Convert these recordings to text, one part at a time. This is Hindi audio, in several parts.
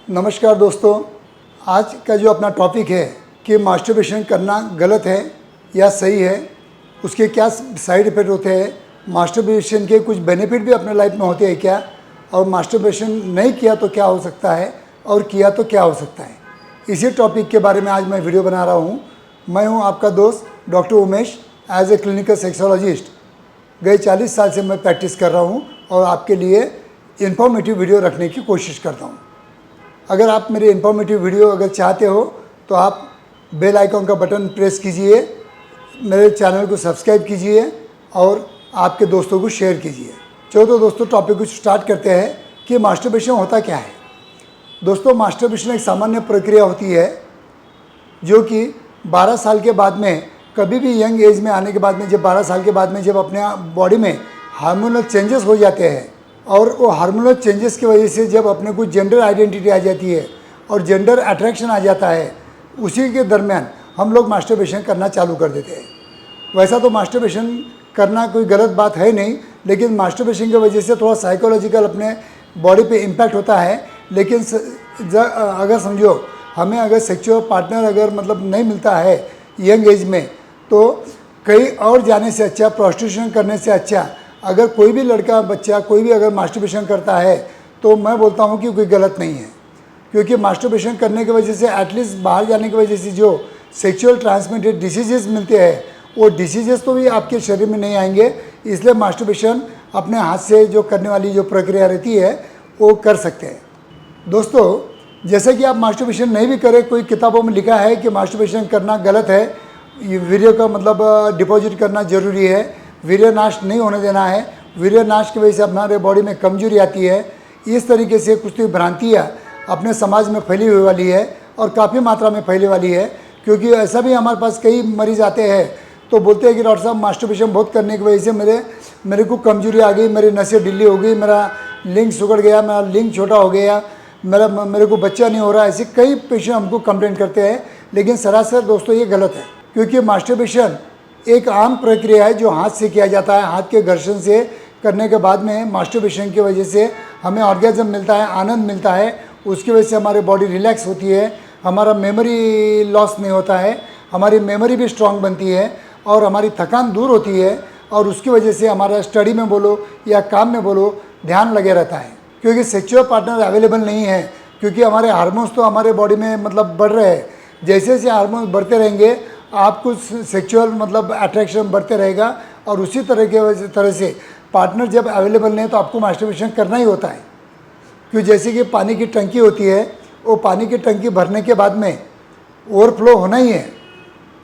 नमस्कार दोस्तों, आज का जो अपना टॉपिक है कि मास्टरबेशन करना गलत है या सही है, उसके क्या साइड इफ़ेक्ट होते हैं, मास्टरबेशन के कुछ बेनिफिट भी अपने लाइफ में होते हैं क्या, और मास्टरबेशन नहीं किया तो क्या हो सकता है और किया तो क्या हो सकता है, इसी टॉपिक के बारे में आज मैं वीडियो बना रहा हूँ। मैं हूँ आपका दोस्त doctor Umesh. As a clinical sexologist गए 40 साल से मैं प्रैक्टिस कर रहा हूँ और आपके लिए इन्फॉर्मेटिव वीडियो रखने की कोशिश करता हूँ। अगर आप मेरे इन्फॉर्मेटिव वीडियो अगर चाहते हो तो आप बेल आइकॉन का बटन प्रेस कीजिए, मेरे चैनल को सब्सक्राइब कीजिए और आपके दोस्तों को शेयर कीजिए। चलो तो दोस्तों, टॉपिक को स्टार्ट करते हैं कि मास्टरबेशन होता क्या है। दोस्तों, मास्टरबेशन एक सामान्य प्रक्रिया होती है जो कि 12 साल के बाद में, कभी भी यंग एज में आने के बाद में, जब 12 साल के बाद में जब अपने बॉडी में हार्मोनल चेंजेस हो जाते हैं और वो हार्मोनल चेंजेस की वजह से जब अपने को जेंडर आइडेंटिटी आ जाती है और जेंडर अट्रैक्शन आ जाता है, उसी के दरमियान हम लोग मास्टरबेशन करना चालू कर देते हैं। वैसा तो मास्टरबेशन करना कोई गलत बात है नहीं, लेकिन मास्टरबेशन की वजह से थोड़ा साइकोलॉजिकल अपने बॉडी पे इम्पैक्ट होता है। लेकिन अगर समझो हमें अगर सेक्सुअल पार्टनर अगर मतलब नहीं मिलता है यंग एज में, तो कहीं और जाने से अच्छा, प्रोस्टिट्यूशन करने से अच्छा, अगर कोई भी लड़का बच्चा कोई भी अगर मास्टरबेशन करता है तो मैं बोलता हूँ कि कोई गलत नहीं है। क्योंकि मास्टरबेशन करने की वजह से एटलीस्ट बाहर जाने की वजह से जो सेक्सुअल ट्रांसमिटेड डिसीजेस मिलते हैं, वो डिसीजेस तो भी आपके शरीर में नहीं आएंगे। इसलिए मास्टरबेशन अपने हाथ से जो करने वाली जो प्रक्रिया रहती है वो कर सकते हैं। दोस्तों, जैसे कि आप मास्टरबेशन नहीं भी करें, कोई किताबों में लिखा है कि मास्टरबेशन करना गलत है, ये वीर्य का मतलब डिपॉजिट करना ज़रूरी है, वीर्य नाश नहीं होने देना है, वीर्य नाश की वजह से हमारे बॉडी में कमजोरी आती है। इस तरीके से कुछ तो भ्रांतियाँ अपने समाज में फैली हुई वाली है और काफ़ी मात्रा में फैली वाली है। क्योंकि ऐसा भी हमारे पास कई मरीज़ आते हैं तो बोलते हैं कि डॉक्टर साहब मास्टरबेशन बहुत करने की वजह से मेरे को कमजोरी आ गई, मेरी नसें ढीली हो गई, मेरा लिंग सुगड़ गया, मेरा लिंग छोटा हो गया, मेरे को बच्चा नहीं हो रहा। ऐसे कई पेशेंट हमको कंप्लेंट करते हैं। लेकिन सरासर दोस्तों ये गलत है, क्योंकि मास्टरबेशन एक आम प्रक्रिया है जो हाथ से किया जाता है। हाथ के घर्षण से करने के बाद में मास्टरबेशन की वजह से हमें ऑर्गेज़म मिलता है, आनंद मिलता है। उसकी वजह से हमारी बॉडी रिलैक्स होती है, हमारा मेमोरी लॉस नहीं होता है, हमारी मेमोरी भी स्ट्रांग बनती है और हमारी थकान दूर होती है। और उसकी वजह से हमारा स्टडी में बोलो या काम में बोलो ध्यान लगे रहता है। क्योंकि सेक्सुअल पार्टनर अवेलेबल नहीं है, क्योंकि हमारे हार्मोन्स तो हमारे बॉडी में मतलब बढ़ रहे हैं। जैसे जैसे हार्मोन्स बढ़ते रहेंगे आपको सेक्सुअल मतलब अट्रैक्शन बढ़ते रहेगा। और उसी तरह से पार्टनर जब अवेलेबल नहीं है तो आपको मास्टरबेशन करना ही होता है। क्योंकि जैसे कि पानी की टंकी होती है, वो पानी की टंकी भरने के बाद में ओवरफ्लो होना ही है,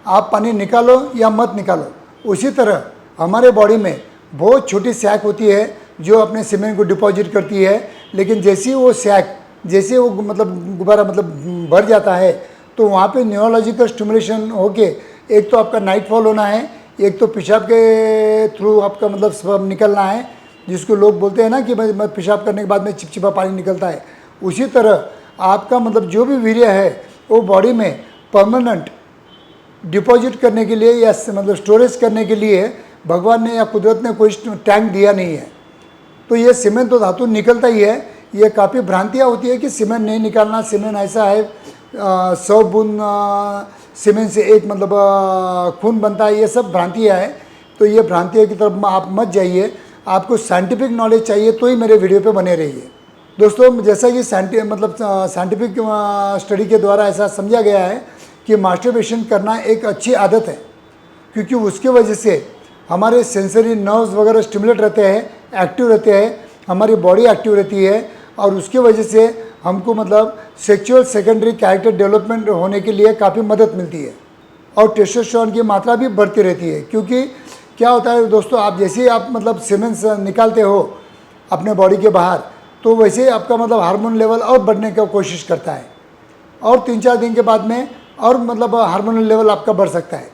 आप पानी निकालो या मत निकालो। उसी तरह हमारे बॉडी में बहुत छोटी सैक होती है जो अपने सीमेंट को डिपॉजिट करती है। लेकिन जैसे वो सैक जैसे वो मतलब गुब्बारा मतलब भर जाता है तो वहाँ पे न्यूरोलॉजिकल स्टिमुलेशन होके एक तो आपका नाइटफॉल होना है, एक तो पेशाब के थ्रू आपका मतलब स्पर्म निकलना है, जिसको लोग बोलते हैं ना कि भाई पेशाब करने के बाद में चिपचिपा पानी निकलता है। उसी तरह आपका मतलब जो भी वीर्य है वो बॉडी में परमानेंट डिपॉजिट करने के लिए या मतलब स्टोरेज करने के लिए भगवान ने या कुदरत ने कोई टैंक दिया नहीं है। तो ये सीमेंट तो धातु निकलता ही है। ये काफ़ी भ्रांतियाँ होती है कि सीमेंट नहीं निकालना, सीमेंट ऐसा है, 100 बूंद सीमेंट से एक मतलब खून बनता है। ये सब भ्रांतियाँ हैं। तो ये भ्रांतियों की तरफ आप मत जाइए, आपको साइंटिफिक नॉलेज चाहिए तो ही मेरे वीडियो पे बने रहिए। दोस्तों, जैसा कि साइंटिफिक स्टडी के द्वारा ऐसा समझा गया है कि मास्टरबेशन करना एक अच्छी आदत है, क्योंकि उसकी वजह से हमारे सेंसरी नर्व्स वगैरह स्टिमुलेट रहते हैं, एक्टिव रहते हैं, हमारी बॉडी एक्टिव रहती है। और उसकी वजह से हमको मतलब सेक्सुअल सेकेंडरी कैरेक्टर डेवलपमेंट होने के लिए काफ़ी मदद मिलती है और टेस्टोस्टेरोन की मात्रा भी बढ़ती रहती है। क्योंकि क्या होता है दोस्तों, आप जैसे ही आप मतलब सीमेंट निकालते हो अपने बॉडी के बाहर, तो वैसे ही आपका मतलब हार्मोन लेवल और बढ़ने की कोशिश करता है और 3-4 दिन के बाद में और मतलब हार्मोनल लेवल आपका बढ़ सकता है।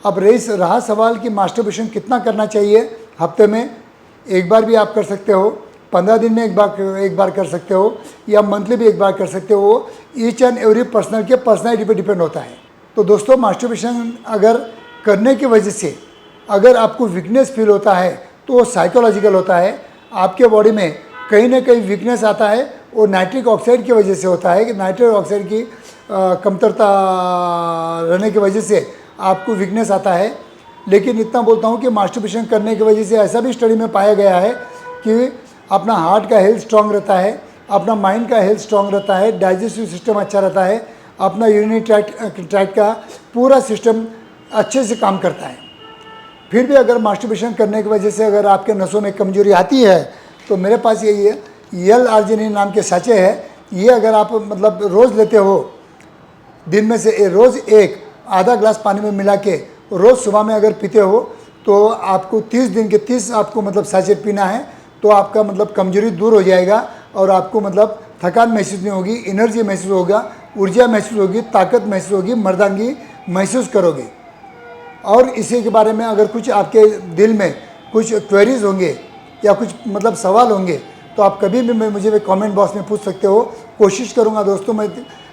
अब रहा सवाल कि मास्टरबेशन कितना करना चाहिए। हफ्ते में एक बार भी आप कर सकते हो, 15 दिन में एक बार कर सकते हो, या मंथली भी एक बार कर सकते हो। ईच एंड एवरी पर्सनल के पर्सनैलिटी पे डिपेंड होता है। तो दोस्तों, मास्टरबेशन अगर करने की वजह से अगर आपको वीकनेस फील होता है तो वो साइकोलॉजिकल होता है। आपके बॉडी में कहीं ना कहीं वीकनेस आता है, वो नाइट्रिक ऑक्साइड की वजह से होता है कि नाइट्रिक ऑक्साइड की कमतरता रहने की वजह से आपको वीकनेस आता है। लेकिन इतना बोलता हूँ कि मास्टरबेशन करने की वजह से ऐसा भी स्टडी में पाया गया है कि अपना हार्ट का हेल्थ स्ट्रांग रहता है, अपना माइंड का हेल्थ स्ट्रांग रहता है, डाइजेस्टिव सिस्टम अच्छा रहता है, अपना यूरिनरी ट्रैक्ट का पूरा सिस्टम अच्छे से काम करता है। फिर भी अगर मास्टरबेशन करने की वजह से अगर आपके नसों में कमजोरी आती है तो मेरे पास यही है, L-आर्जिनिन नाम के साचे है। ये अगर आप मतलब रोज़ लेते हो, दिन में से रोज़ एक आधा ग्लास पानी में मिला के रोज़ सुबह में अगर पीते हो तो आपको 30 दिन के 30 आपको मतलब साचे पीना है, तो आपका मतलब कमजोरी दूर हो जाएगा और आपको मतलब थकान महसूस नहीं होगी, एनर्जी महसूस होगा, ऊर्जा महसूस होगी, ताकत महसूस होगी, मर्दानगी महसूस करोगे। और इसी के बारे में अगर कुछ आपके दिल में कुछ क्वेरीज होंगे या कुछ मतलब सवाल होंगे तो आप कभी भी मुझे कमेंट बॉक्स में पूछ सकते हो। कोशिश करूंगा दोस्तों मैं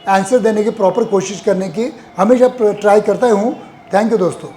आंसर देने की, प्रॉपर कोशिश करने की हमेशा ट्राई करता हूँ। थैंक यू दोस्तों।